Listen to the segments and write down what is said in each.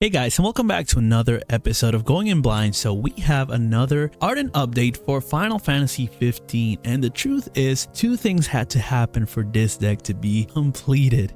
Hey guys, and welcome back to another episode of Going In Blind. So we have another Ardynn update for Final Fantasy 15, and the truth is two things had to happen for this deck to be completed.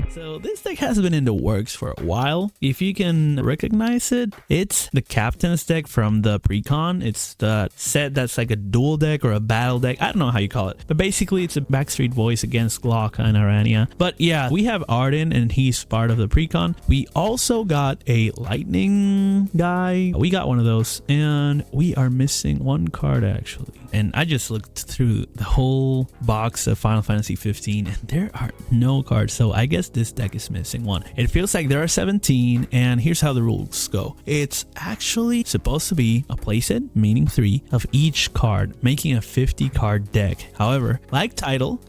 So this deck has been in the works for a while. If you can recognize it, it's the Captain's deck from the Precon. It's the set that's like a dual deck or a battle deck. I don't know how you call it. But basically, it's a Backstreet Voice against Glock and Ardynn. But yeah, we have Ardynn and he's part of the Precon. We also got a Lightning guy. We got one of those. And we are missing one card actually. And I just looked through the whole box of Final Fantasy 15 and there are no cards. So I guess this deck is missing one. It feels like there are 17, and here's how the rules go. It's actually supposed to be a playset, meaning 3 of each card, making a 50 card deck. However, like title,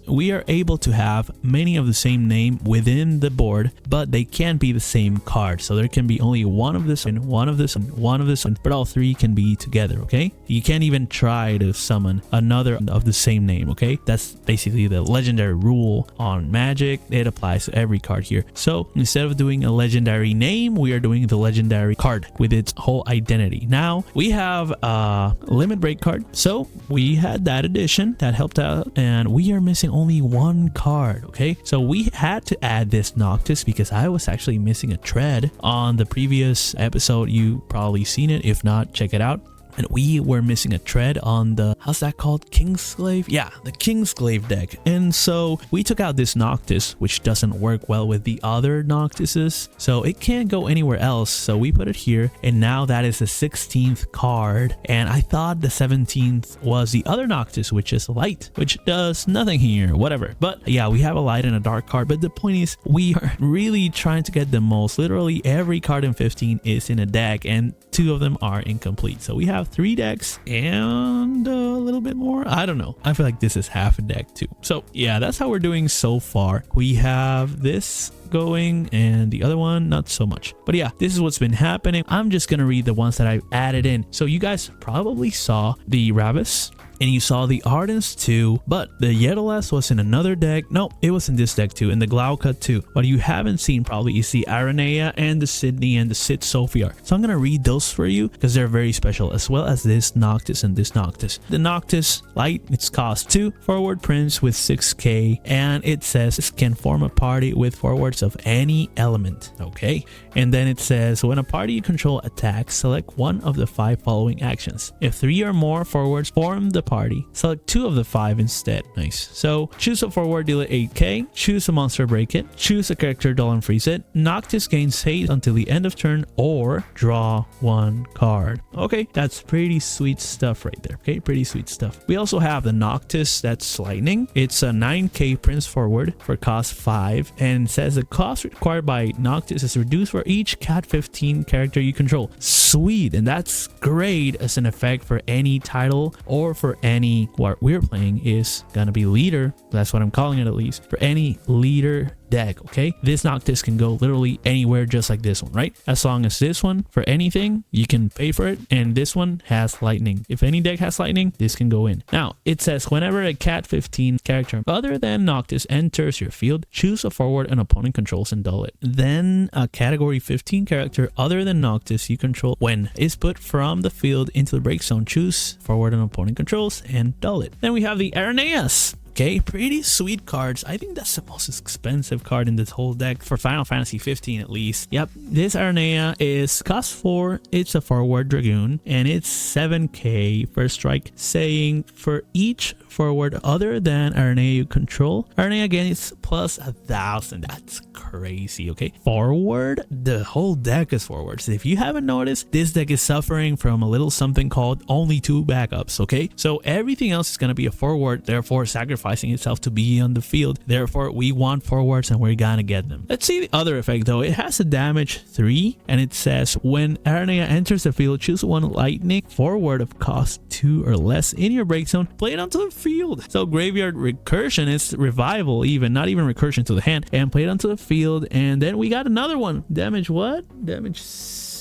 we are able to have many of the same name within the board, but they can't be the same card. So there can be only one of this and one of this and one of this one, but all 3 can be together. Okay, you can't even try to summon another of the same name. Okay, that's basically the legendary rule on Magic. It applies to every card here. So instead of doing a legendary name, we are doing the legendary card with its whole identity. Now we have a limit break card, so we had that addition that helped out, and we are missing only one card. Okay, so we had to add this Noctis because I was actually missing a tread on the previous episode. You probably seen it. If not, check it out. And we were missing a tread on the, how's that called? Kingsglaive? Yeah, the Kingsglaive deck. And so we took out this Noctis, which doesn't work well with the other Noctises. So it can't go anywhere else. So we put it here. And now that is the 16th card. And I thought the 17th was the other Noctis, which is light, which does nothing here, whatever. But yeah, we have a light and a dark card. But the point is, we are really trying to get the most. Literally every card in 15 is in a deck and 2 of them are incomplete. So we have 3 decks and a little bit more. I don't know. I feel like this is half a deck too. So yeah, that's how we're doing so far. We have this going and the other one not so much, but yeah, this is what's been happening. I'm just gonna read the ones that I've added in. So you guys probably saw the Rabbis and you saw the Ardens too, but the Yettelas was in another deck. No, it was in this deck too, and the Glauca too. What you haven't seen probably is the Aranea and the Sydney and the Sid Sophia. So I'm gonna read those for you because they're very special, as well as this Noctis and this Noctis. The Noctis light, it's cost 2 forward prints with 6k, and it says it can form a party with forwards of any element. Okay, and then it says when a party you control attacks, select one of the 5 following actions. If 3 or more forwards form the party, select 2 of the 5 instead. Nice. So choose a forward, deal it 8k, choose a monster, break it, choose a character, dull and freeze it. Noctis gains haste until the end of turn or draw 1 card. Okay, that's pretty sweet stuff right there. Okay, pretty sweet stuff. We also have the Noctis that's lightning. It's a 9k prince forward for cost 5, and says the cost required by Noctis is reduced for each Cat 15 character you control. Sweet, and that's great as an effect for any title or for any, what we're playing is gonna be leader. That's what I'm calling it, at least for any leader deck. Okay, this Noctis can go literally anywhere, just like this one, right? As long as this one for anything you can pay for it, and this one has lightning. If any deck has lightning, this can go in. Now it says whenever a Cat 15 character other than Noctis enters your field, choose a forward an opponent controls and dull it. Then a category 15 character other than Noctis you control, when is put from the field into the break zone, choose forward an opponent controls and dull it. Then we have the Areneas. Okay, pretty sweet cards. I think that's the most expensive card in this whole deck for Final Fantasy 15 at least. Yep, this Aranea is cost 4. It's a forward dragoon and it's 7k first strike, saying for each forward other than Aranea you control, Aranea again is plus 1,000. That's crazy. Okay, forward, the whole deck is forwards. If you haven't noticed, this deck is suffering from a little something called only 2 backups. Okay, so everything else is going to be a forward, therefore sacrificing itself to be on the field. Therefore we want forwards and we're gonna get them. Let's see the other effect though. It has a damage 3 and it says when Aranea enters the field, choose one lightning forward of cost 2 or less in your break zone, play it onto the field. So graveyard recursion is revival, even not even recursion to the hand, and play it onto the field. And then we got another one, damage what? Damage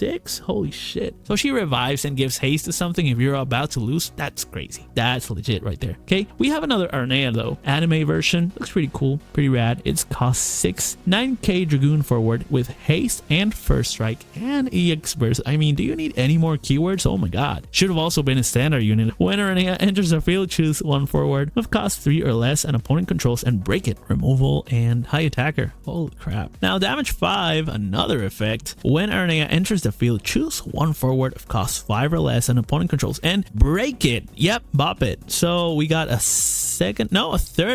6. Holy shit. So she revives and gives haste to something if you're about to lose. That's crazy. That's legit right there. Okay, we have another Ardynn though. Anime version. Looks pretty cool. Pretty rad. It's cost 6. 9k Dragoon forward with haste and first strike and EX burst. I mean, do you need any more keywords? Oh my god. Should have also been a standard unit. When Ardynn enters the field, choose one forward with cost 3 or less and opponent controls and break it. Removal and high attacker. Holy crap. Now damage 5, another effect. When Ardynn enters the field, choose one forward of cost 5 or less and opponent controls and break it. Yep, bop it. So we got a third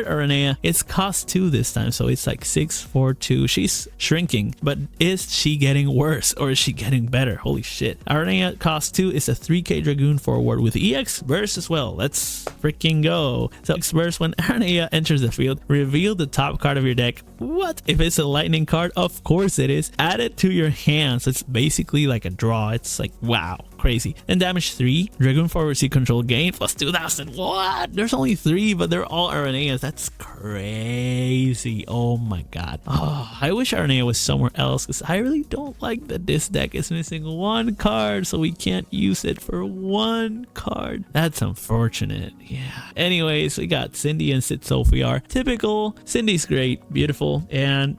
Ardynn. It's cost 2 this time, so it's like 6, 4, 2. She's shrinking, but is she getting worse or is she getting better? Holy shit. Ardynn cost 2 is a 3k Dragoon forward with EX burst as well. Let's freaking go. So EX burst, when Ardynn enters the field, reveal the top card of your deck. What? If it's a lightning card? Of course it is. Add it to your hand. So it's basically like a draw. It's like, wow, crazy. And damage 3, Dragoon forward C control gain plus 2000. What? There's only 3, but they're all Ardynns. That's crazy. Oh my god. Oh, I wish Ardynn was somewhere else because I really don't like that this deck is missing one card, so we can't use it for one card. That's unfortunate. Yeah. Anyways, we got Cindy and Sid Sophiar. Typical. Cindy's great, beautiful, and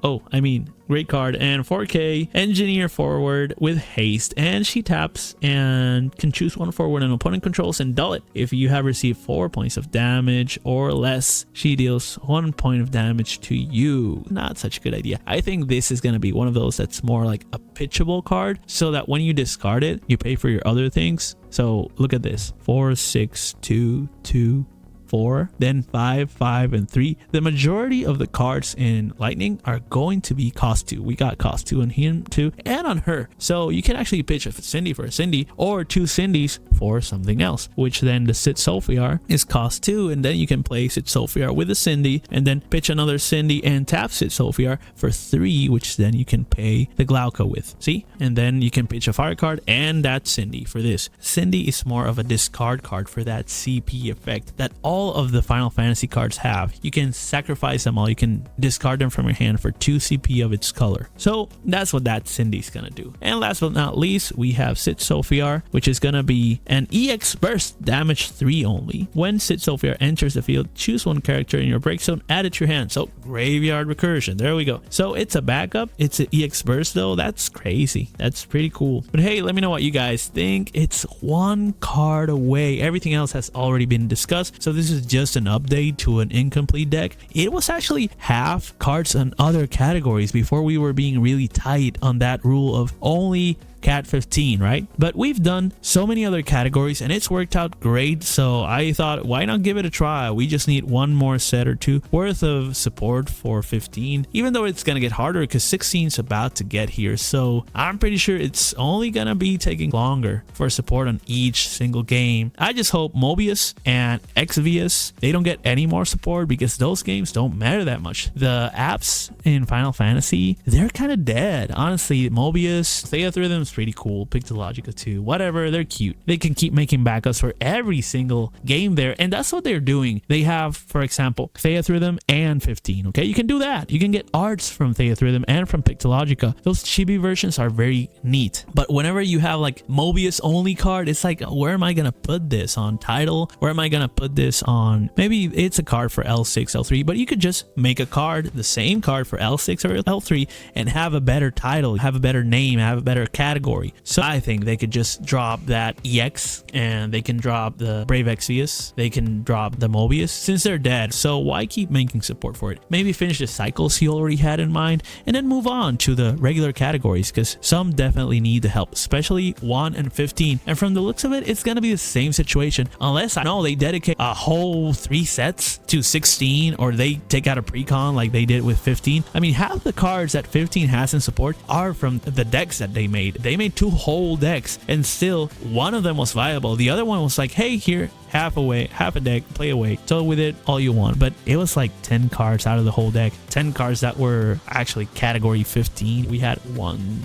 great card. And 4k engineer forward with haste, and she taps and can choose one forward and opponent controls and dull it. If you have received 4 points of damage or less, she deals 1 point of damage to you. Not such a good idea. I think this is going to be one of those that's more like a pitchable card, so that when you discard it, you pay for your other things. So look at this: 4, 6, 2, 2, 4, then 5, 5, and 3. The majority of the cards in Lightning are going to be cost 2. We got cost 2 on him too, and on her. So you can actually pitch a Cindy for a Cindy or 2 Cindys for something else, which then the Sid Sophiar is cost 2, and then you can play Sid Sophiar with a Cindy and then pitch another Cindy and tap Sid Sophiar for 3, which then you can pay the Glauca with. See? And then you can pitch a fire card and that Cindy for this. Cindy is more of a discard card for that CP effect that all of the Final Fantasy cards have. You can sacrifice them all. You can discard them from your hand for 2 CP of its color. So that's what that Cindy's gonna do. And last but not least, we have Sid Sophiar, which is gonna be an EX burst, damage 3 only. When Sid Sophiar enters the field, choose one character in your break zone, add it to your hand. So graveyard recursion. There we go. So it's a backup. It's an EX burst though. That's crazy. That's pretty cool. But hey, let me know what you guys think. It's 1 card away. Everything else has already been discussed. So this is just an update to an incomplete deck. It was actually half cards on other categories before we were being really tight on that rule of only Cat 15, right? But we've done so many other categories and it's worked out great, so I thought, why not give it a try? We just need one more set or two worth of support for 15, even though it's gonna get harder because 16 is about to get here. So I'm pretty sure it's only gonna be taking longer for support on each single game. I just hope Mobius and Exvius, they don't get any more support because those games don't matter that much. The apps in Final Fantasy, they're kind of dead. Honestly, Mobius, Theatrhythm's pretty cool, Pixelogica too, whatever, they're cute. They can keep making backups for every single game there, and that's what they're doing. They have, for example, Theatrhythm and 15. Okay, you can do that. You can get arts from Theatrhythm and from Pixelogica. Those chibi versions are very neat. But whenever you have like Mobius only card, it's like, where am I gonna put this on title? Where am I gonna put this on? Maybe it's a card for L6, L3, but you could just make a card, the same card for L6 or L3, and have a better title, have a better name, have a better category. So I think they could just drop that EX, and they can drop the Brave Exvius, they can drop the Mobius since they're dead. So why keep making support for it? Maybe finish the cycles you already had in mind and then move on to the regular categories, because some definitely need the help, especially 1 and 15. And from the looks of it, it's gonna be the same situation unless I know they dedicate a whole 3 sets to 16, or they take out a precon like they did with 15. I mean, half the cards that 15 has in support are from the decks that they made. They made 2 whole decks, and still one of them was viable. The other one was like, hey, here, half a deck, play away, so with it all you want. But it was like 10 cards out of the whole deck, 10 cards that were actually category 15. We had 1,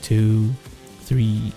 2, 3,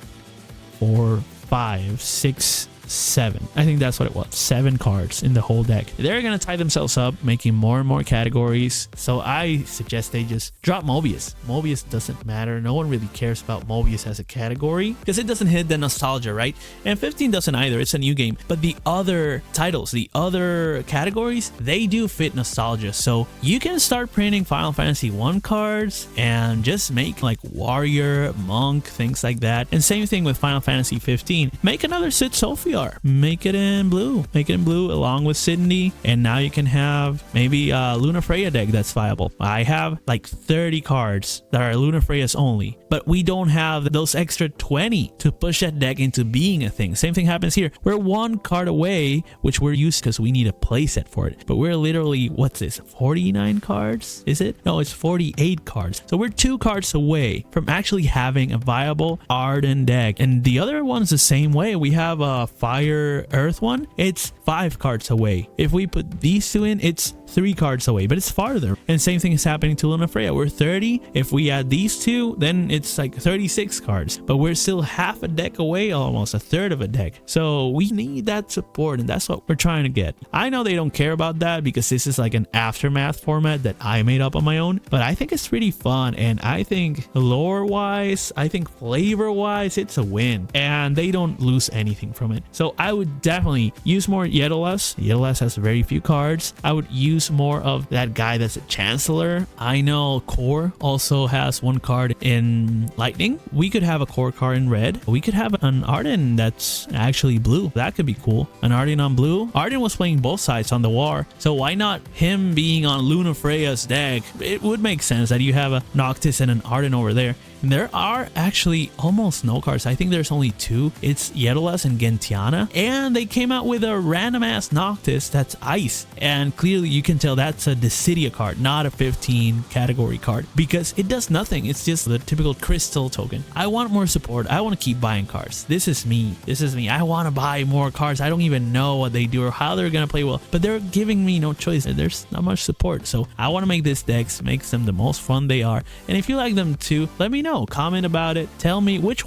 4, 5, 6, 7. I think that's what it was. 7 cards in the whole deck. They're gonna tie themselves up, making more and more categories. So I suggest they just drop Mobius. Mobius doesn't matter. No one really cares about Mobius as a category because it doesn't hit the nostalgia, right? And 15 doesn't either. It's a new game. But the other titles, the other categories, they do fit nostalgia. So you can start printing Final Fantasy 1 cards and just make like Warrior, Monk, things like that. And same thing with Final Fantasy 15. Make another Sid Sophiar. Make it in blue. Make it in blue along with Sydney. And now you can have maybe a Luna Freya deck that's viable. I have like 30 cards that are Luna Freyas only, but we don't have those extra 20 to push that deck into being a thing. Same thing happens here. We're 1 card away, which we're used because we need a playset for it. But we're literally, what's this, 49 cards? Is it? No, it's 48 cards. So we're 2 cards away from actually having a viable Ardynn deck. And the other one's the same way. We have a Fire Earth one. It's 5 cards away. If we put these 2 in, it's 3 cards away, but it's farther. And same thing is happening to Luna Freya. We're 30. If we add these 2, then it's like 36 cards, but we're still half a deck away, almost a third of a deck. So we need that support, and that's what we're trying to get. I know they don't care about that because this is like an aftermath format that I made up on my own, but I think it's pretty fun. And I think lore wise, I think flavor wise, it's a win, and they don't lose anything from it. So I would definitely use more Yedolas. Yedolas has very few cards. I would use more of that guy that's a Chancellor. I know Core also has 1 card in Lightning. We could have a Core card in red. We could have an Ardynn that's actually blue. That could be cool. An Ardynn on blue. Ardynn was playing both sides on the war, so why not him being on Luna Freya's deck? It would make sense that you have a Noctis and an Ardynn over there. And there are actually almost no cards. I think there's only 2. It's Yedolas and Gentiana. And they came out with a random ass Noctis that's ice. And clearly you can tell that's a Dissidia card, not a 15 category card, because it does nothing. It's just the typical crystal token. I want more support. I want to keep buying cards. This is me. This is me. I want to buy more cards. I don't even know what they do or how they're going to play well, but they're giving me no choice. There's not much support. So I want to make these decks, make them the most fun they are. And if you like them too, let me know. Comment about it. Tell me which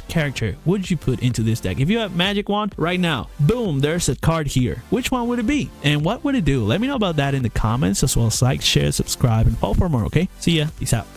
character would you put into this deck? If you have Magic Wand right now, boom, there's a card here. Which one would it be? And what would it do? Let me know about that in the comments, as well as like, share, subscribe, and follow for more, okay? See ya. Peace out.